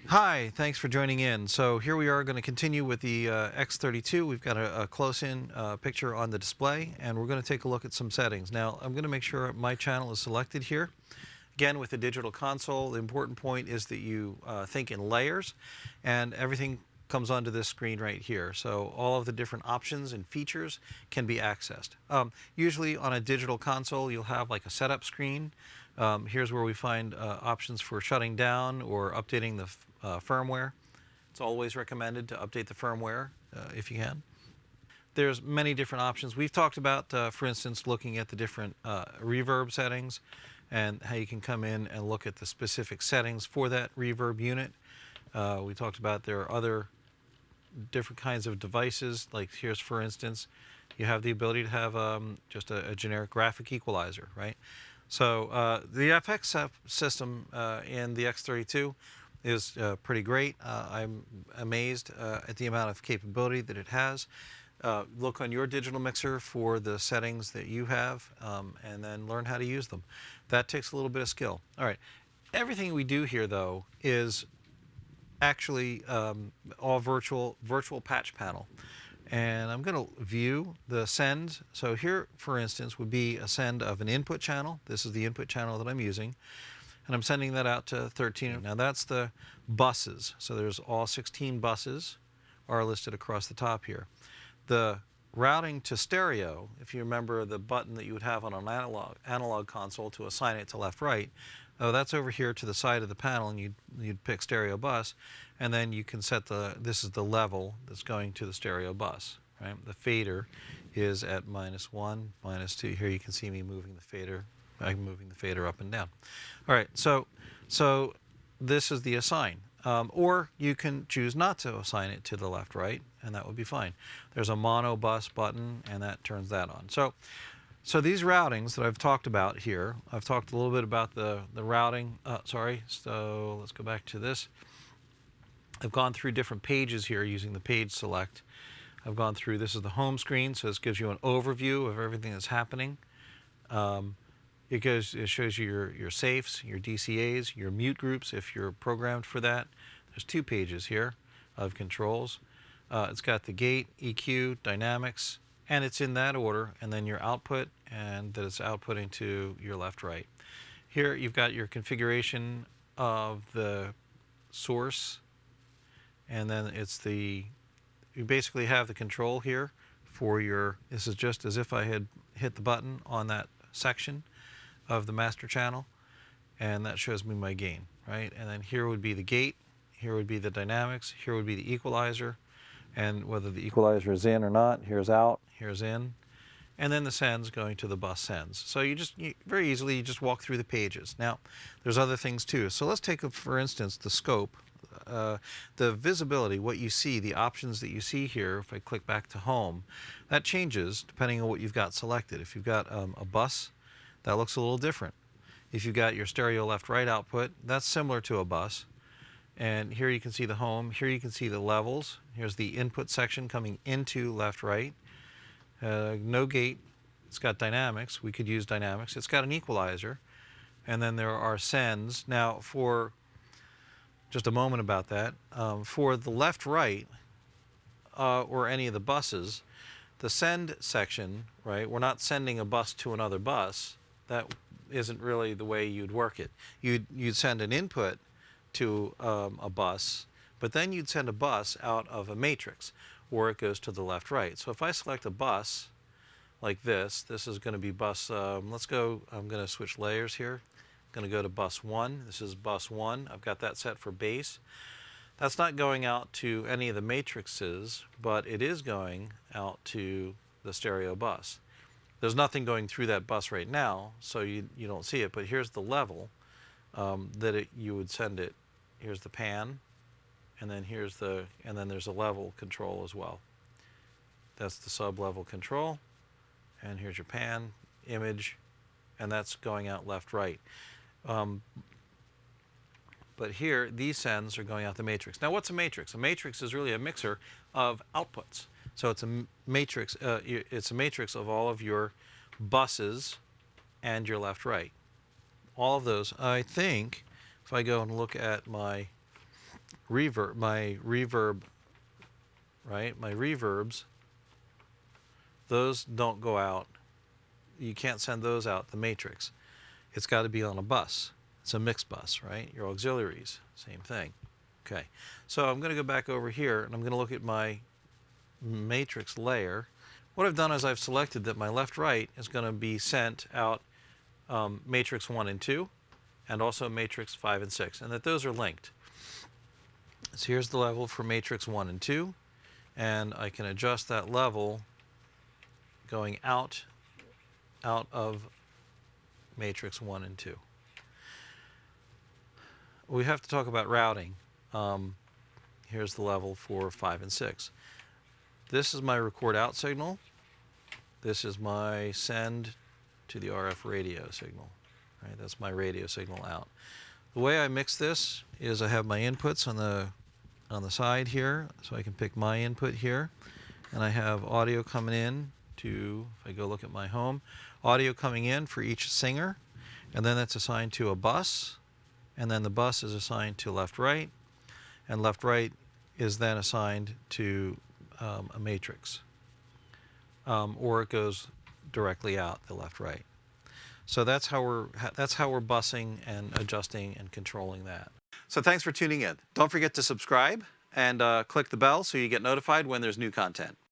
Hi, thanks for joining in. So here we are going to continue with the X32. We've got a close-in picture on the display, and we're going to take a look at some settings. Now, I'm going to make sure my channel is selected here. Again, with the digital console, the important point is that you think in layers, and everything comes onto this screen right here. So all of the different options and features can be accessed. Usually on a digital console, you'll have like a setup screen. Here's where we find options for shutting down or updating the firmware. It's always recommended to update the firmware if you can. There's many different options. We've talked about, for instance, looking at the different reverb settings and how you can come in and look at the specific settings for that reverb unit. We talked about there are other different kinds of devices, like here's, for instance, you have the ability to have just a generic graphic equalizer, right? So the FX system in the X32 is pretty great. I'm amazed at the amount of capability that it has. Look on your digital mixer for the settings that you have and then learn how to use them. That takes a little bit of skill. All right. Everything we do here, though, is actually all virtual patch panel. And I'm going to view the sends. So here, for instance, would be a send of an input channel. This is the input channel that I'm using. And I'm sending that out to 13. Now that's the buses. So there's all 16 buses are listed across the top here. The routing to stereo, if you remember the button that you would have on an analog console to assign it to left-right, that's over here to the side of the panel, and you'd pick stereo bus, and then you can set this is the level that's going to the stereo bus, right? The fader is at -1, -2. Here you can see me moving the fader. I'm moving the fader up and down. All right, so this is the assign. Or you can choose not to assign it to the left-right, and that would be fine. There's a mono bus button, and that turns that on. So these routings that I've talked about here, I've talked a little bit about the routing. So let's go back to this. I've gone through different pages here using the page select. I've gone through, this is the home screen, so this gives you an overview of everything that's happening. It shows you your safes, your DCAs, your mute groups if you're programmed for that. There's 2 pages here of controls. It's got the gate, EQ, dynamics, and it's in that order, and then your output, and that it's outputting to your left-right. Here you've got your configuration of the source, and then you basically have the control here for this is just as if I had hit the button on that section of the master channel, and that shows me my gain, right? And then here would be the gate, here would be the dynamics, here would be the equalizer, and whether the equalizer is in or not. Here's out, here's in, and then the sends going to the bus sends. So very easily you just walk through the pages. Now there's other things too. So let's take, for instance, the scope, the visibility, what you see, the options that you see here. If I click back to home, that changes depending on what you've got selected. If you've got a bus, that looks a little different. If you've got your stereo left-right output, that's similar to a bus. And here you can see the home. Here you can see the levels. Here's the input section coming into left-right. No gate. It's got dynamics. We could use dynamics. It's got an equalizer. And then there are sends. Now, for just a moment about that, for the left-right or any of the buses, the send section, right, we're not sending a bus to another bus. That isn't really the way you'd work it. You'd send an input to a bus, but then you'd send a bus out of a matrix, or it goes to the left-right. So if I select a bus like this is going to be bus, I'm going to switch layers here. I'm going to go to bus 1. This is bus 1. I've got that set for base. That's not going out to any of the matrices, but it is going out to the stereo bus. There's nothing going through that bus right now, so you don't see it, but here's the level that you would send it. Here's the pan, and then there's a level control as well. That's the sub-level control, and here's your pan image, and that's going out left-right. But here, these sends are going out the matrix. Now, what's a matrix? A matrix is really a mixer of outputs. So it's a matrix. It's a matrix of all of your buses and your left-right. All of those. I think if I go and look at my reverb, right? My reverbs, those don't go out. You can't send those out the matrix. It's got to be on a bus. It's a mix bus, right? Your auxiliaries, same thing. Okay, so I'm going to go back over here and I'm going to look at my matrix layer. What I've done is I've selected that my left-right is going to be sent out matrix 1 and 2 and also matrix 5 and 6, and that those are linked. So here's the level for matrix 1 and 2, and I can adjust that level going out of matrix 1 and 2. We have to talk about routing. Here's the level for 5 and 6. This is my record out signal. This is my send to the RF radio signal. Right? That's my radio signal out. The way I mix this is I have my inputs on the side here, so I can pick my input here, and I have audio coming in to, if I go look at my home, audio coming in for each singer, and then that's assigned to a bus, and then the bus is assigned to left-right, and left-right is then assigned to a matrix, or it goes directly out the left-right. So that's how we're busing and adjusting and controlling that. So thanks for tuning in. Don't forget to subscribe and click the bell so you get notified when there's new content.